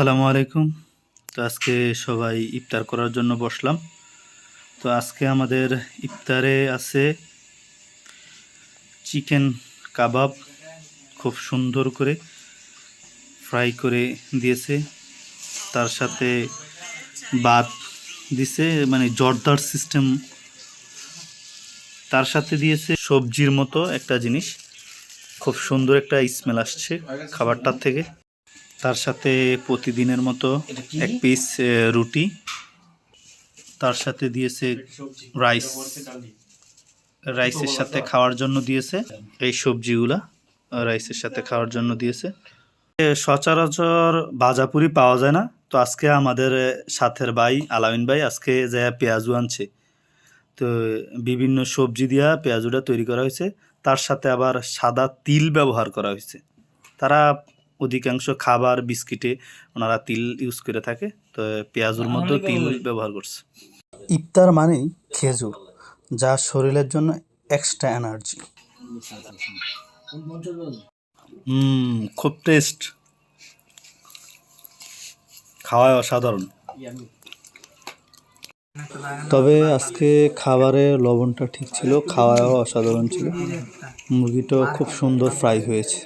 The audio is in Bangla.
আসসালামু আলাইকুম। তো আজকে সবাই ইফতার করার জন্য বসলাম। তো আজকে আমাদের ইফতারে আছে চিকেন কাবাব, খুব সুন্দর করে ফ্রাই করে দিয়েছে। তার সাথে ভাত দিছে, মানে জর্দার সিস্টেম। তার সাথে দিয়েছে সবজির মতো একটা জিনিস, খুব সুন্দর একটা স্মেল আসছে খাবারটার থেকে। তার সাথে প্রতিদিনের মতো এক পিস রুটি, তার সাথে দিয়েছে রাইস, রাইসের সাথে খাওয়ার জন্য দিয়েছে এই সবজিগুলা, রাইসের সাথে খাওয়ার জন্য দিয়েছে। সচরাচর ভাজাপুরি পাওয়া যায় না, তো আজকে আমাদের সাথের ভাই আলামিন ভাই আজকে যে পেঁয়াজু আনছে, তো বিভিন্ন সবজি দিয়া পেঁয়াজুটা তৈরি করা হয়েছে। তার সাথে আবার সাদা তিল ব্যবহার করা হয়েছে। তারা অধিকাংশ খাবার বিস্কিটে ওনারা তিল ইউজ করে থাকে, তো পেঁয়াজুর মধ্যেও তিল ব্যবহার করছে। ইফতার মানেই খেজুর, যা শরীরের জন্য এক্সট্রা এনার্জি। খুব টেস্ট, খাওয়ায় অসাধারণ। তবে আজকে খাবারের লবণটা ঠিক ছিল, খাওয়াও অসাধারণ ছিল। মুরগিটাও খুব সুন্দর ফ্রাই হয়েছে।